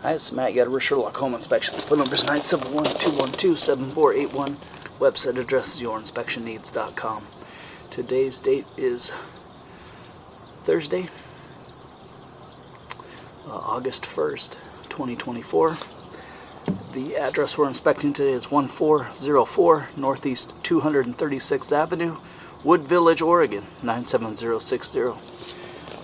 Hi, it's Matt Yedder, Sherlock Home Inspections. Phone number is 971-212-7481. Website address is yourinspectionneeds.com. Today's date is Thursday, August 1st, 2024. The address we're inspecting today is 1404 Northeast 236th Avenue, Wood Village, Oregon, 97060.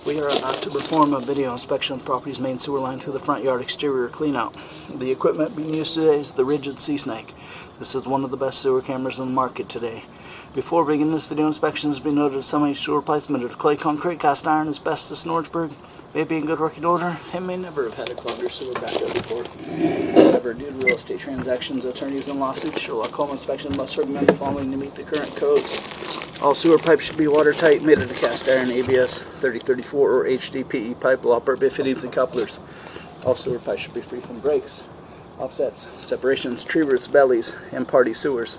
We are about to perform a video inspection of the property's main sewer line through the front yard exterior cleanout. The equipment being used today is the Rigid Sea Snake. This is one of the best sewer cameras in the market today. Before beginning this video inspection, it has been noted that some of these sewer pipes made of clay, concrete, cast iron, asbestos, and Orangeburg may be in good working order and may never have had a clogged or sewer backup before. However, due to real estate transactions, attorneys, and lawsuits, Sherlock Home Inspection must recommend the following to meet the current codes. All sewer pipes should be watertight, made of cast iron, ABS 3034 or HDPE pipe with all bit fittings and couplers. All sewer pipes should be free from breaks, offsets, separations, tree roots, bellies, and party sewers.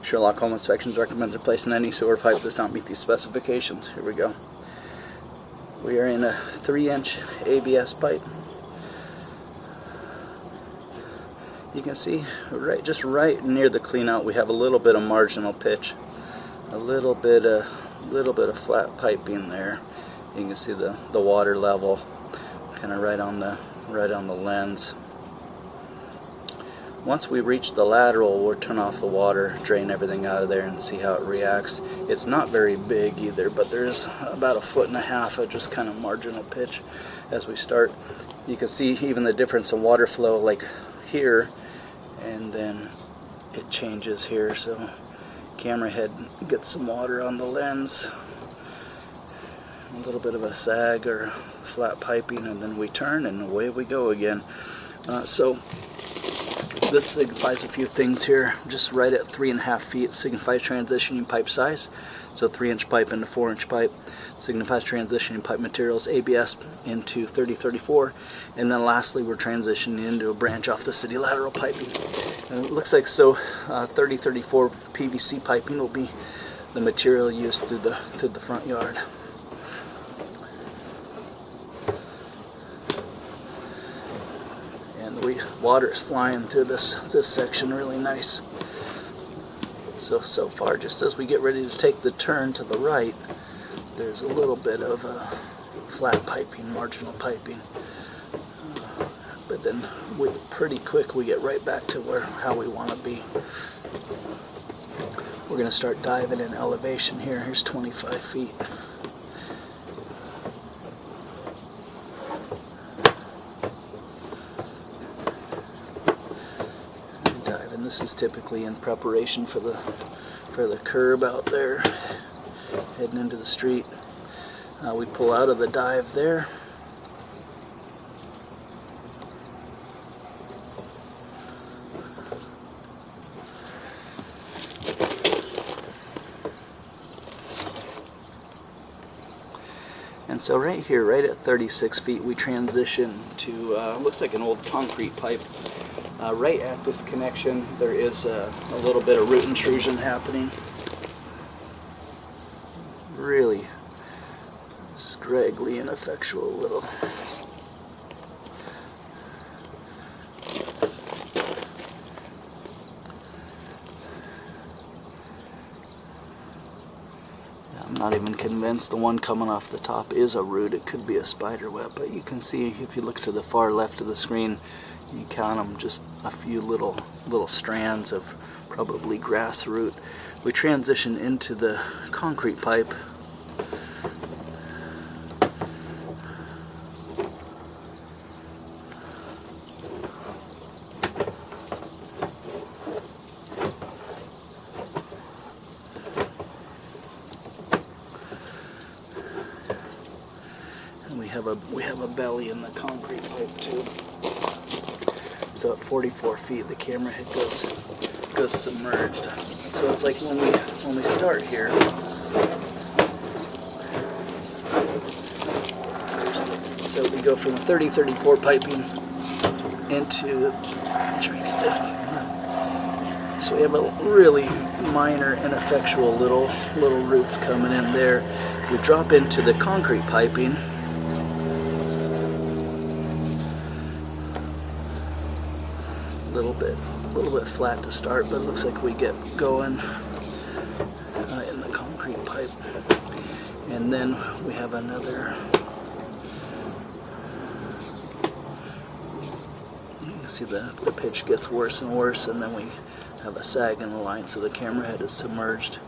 Sherlock Home Inspections recommends replacing any sewer pipe that does not meet these specifications. Here we go. We are in a 3-inch ABS pipe. You can see just right near the cleanout we have a little bit of marginal pitch. A little bit of flat piping there. You can see the water level kind of right on the lens. Once we reach the lateral, we'll turn off the water, drain everything out of there, and see how it reacts. It's not very big either, but there's about 1.5 feet of just kind of marginal pitch as we start. You can see even the difference in water flow, like here, and then it changes here. So camera head gets some water on the lens, a little bit of a sag or flat piping, and then we turn and away we go again. So this signifies a few things here. Just right at 3.5 feet signifies transitioning pipe size. So 3-inch pipe into 4-inch pipe signifies transitioning pipe materials, ABS into 3034, and then lastly we're transitioning into a branch off the city lateral piping. And it looks like 3034 PVC piping will be the material used through the front yard. And water is flying through this section really nice. So far, just as we get ready to take the turn to the right, there's a little bit of flat piping, marginal piping. But then pretty quick we get right back to how we want to be. We're going to start diving in elevation here. Here's 25 feet. This is typically in preparation for the curb out there, heading into the street. We pull out of the dive there. And so right here, right at 36 feet, we transition to, looks like an old concrete pipe. Right at this connection, there is a little bit of root intrusion happening. Really scraggly, ineffectual little. I'm not even convinced the one coming off the top is a root. It could be a spider web, but you can see if you look to the far left of the screen, you count them, just a few little strands of probably grass root. We transition into the concrete pipe. And we have a belly in the concrete pipe too. So at 44 feet, the camera head goes submerged. So it's like when we start here. So we go from 3034 piping into. So we have a really minor, ineffectual little roots coming in there. We drop into the concrete piping. little bit flat to start, but it looks like we get going in the concrete pipe. And then we have another, you can see the pitch gets worse and worse, and then we have a sag in the line, so the camera head is submerged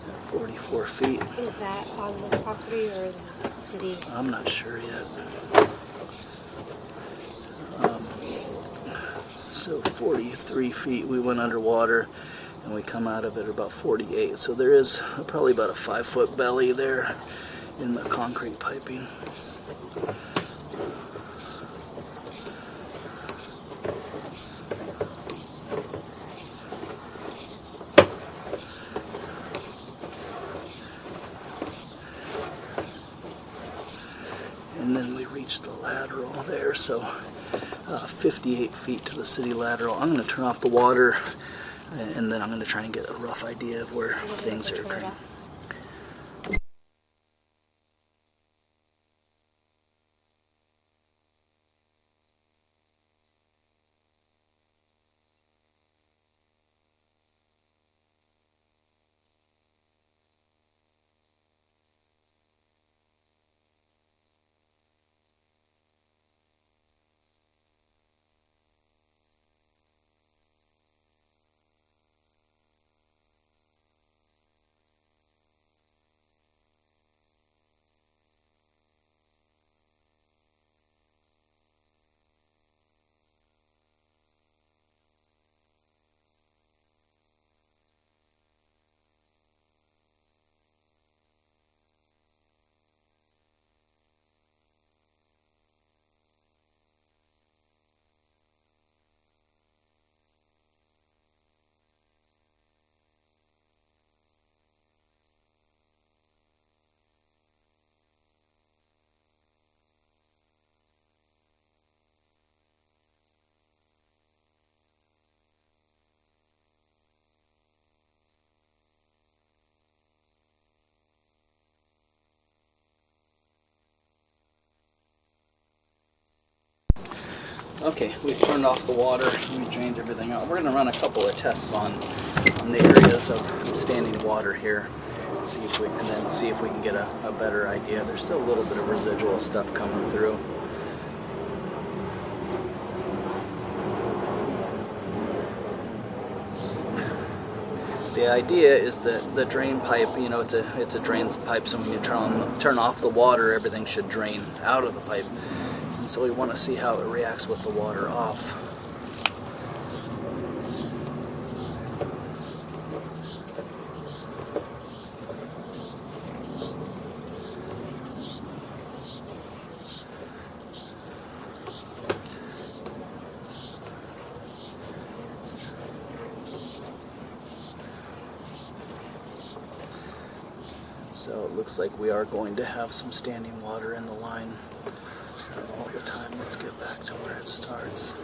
at 44 feet. Is that on this property or the city? I'm not sure yet. So 43 feet we went underwater, and we come out of it about 48. So there is probably about a 5-foot belly there in the concrete piping. And then we reach the lateral there, so 58 feet to the city lateral. I'm going to turn off the water, and then I'm going to try and get a rough idea of where things are occurring. Okay, we've turned off the water, we drained everything out. We're going to run a couple of tests on the areas of standing water here, and see if we can get a better idea. There's still a little bit of residual stuff coming through. The idea is that the drain pipe, it's a drain pipe, so when you turn off the water, everything should drain out of the pipe. And so we want to see how it reacts with the water off. So it looks like we are going to have some standing water in the line all the time. Let's get back to where it starts.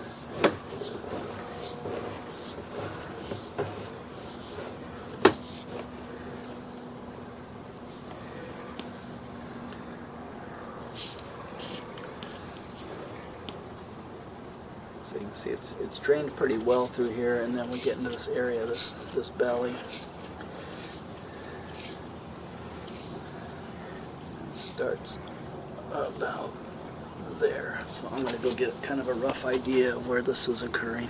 So you can see it's drained pretty well through here, and then we get into this area, this belly. It starts about there. So I'm going to go get kind of a rough idea of where this is occurring.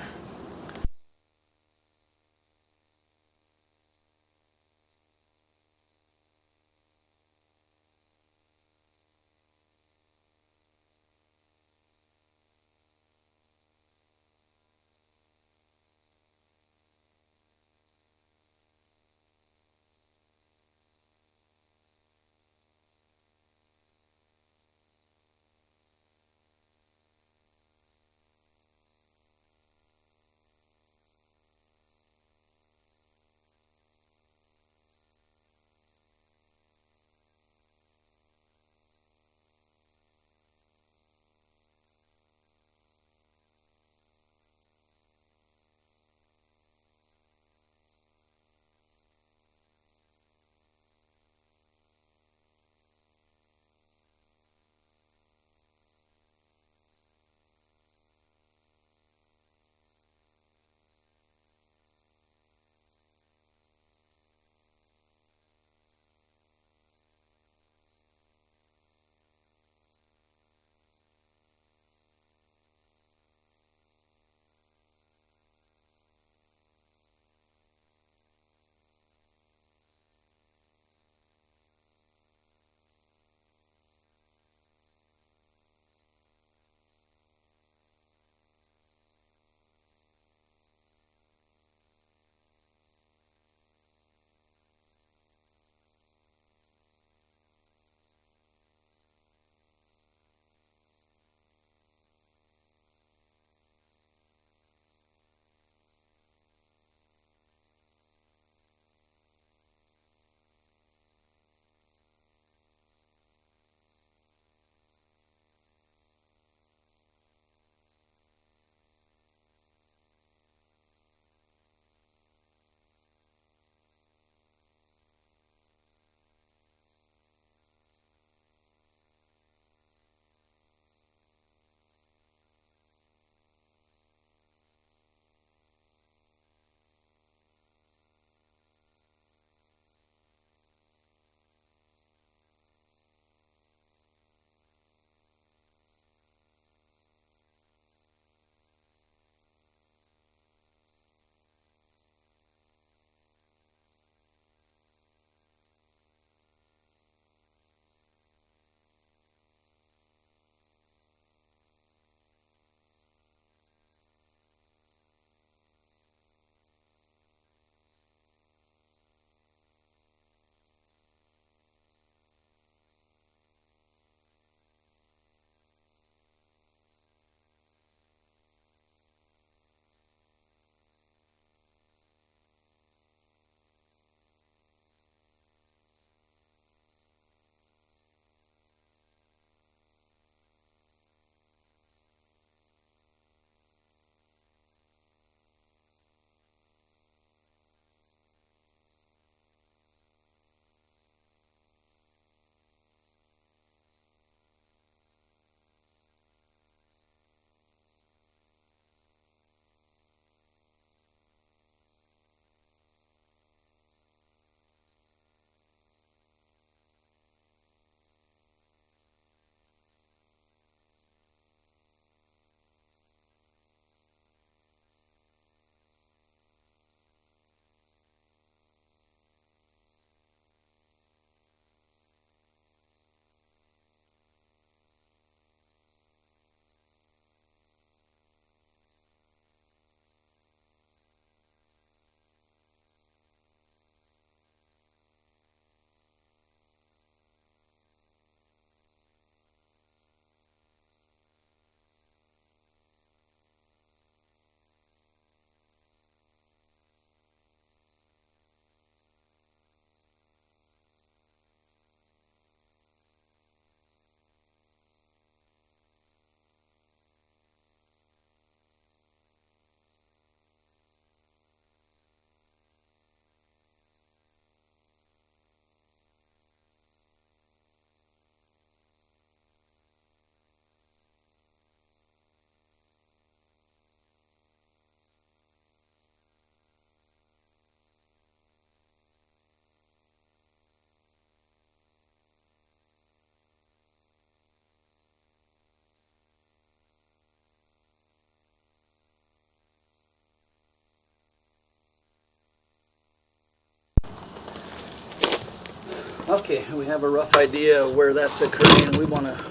Okay, we have a rough idea of where that's occurring.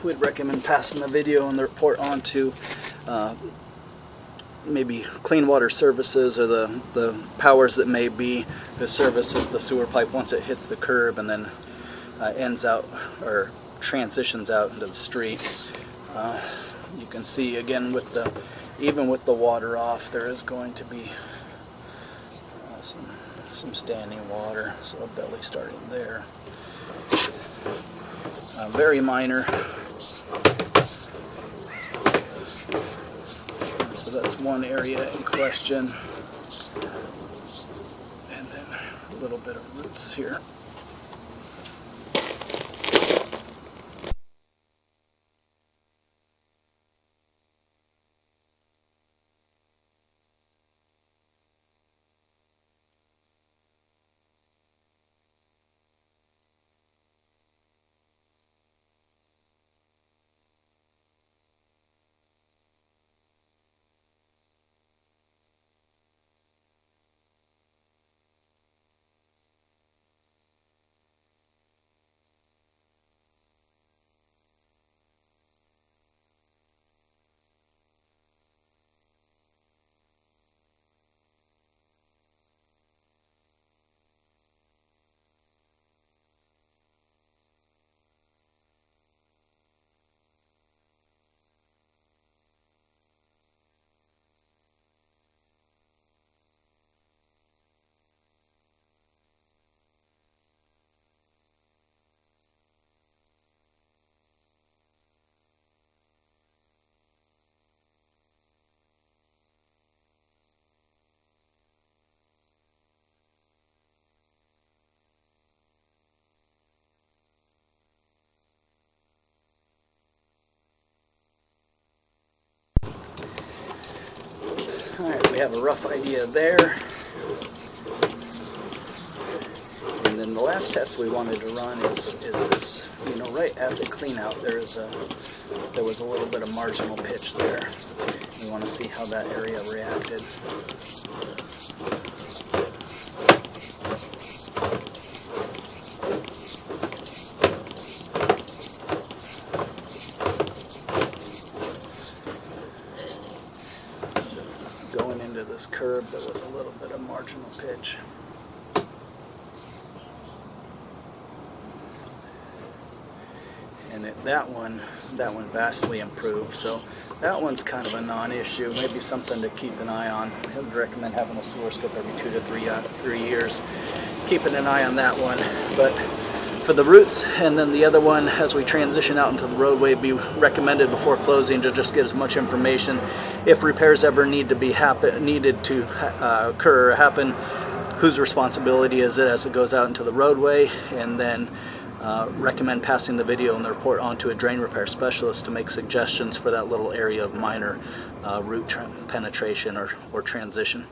We'd recommend passing the video and the report on to maybe Clean Water Services or the powers that may be who services the sewer pipe once it hits the curb and then ends out or transitions out into the street. You can see again even with the water off, there is going to be some standing water, so a belly starting there. Very minor. So that's one area in question. And then a little bit of roots here. Alright, we have a rough idea there. And then the last test we wanted to run is this, right at the clean out there was a little bit of marginal pitch there. We want to see how that area reacted. Going into this curb, there was a little bit of marginal pitch. And that one vastly improved. So that one's kind of a non-issue, maybe something to keep an eye on. I would recommend having a sewer scope every 2 to 3 years, keeping an eye on that one. But for the roots, and then the other one as we transition out into the roadway, be recommended before closing to just get as much information. If repairs ever needed to occur or happen, whose responsibility is it as it goes out into the roadway, and then recommend passing the video and the report on to a drain repair specialist to make suggestions for that little area of minor root penetration or transition.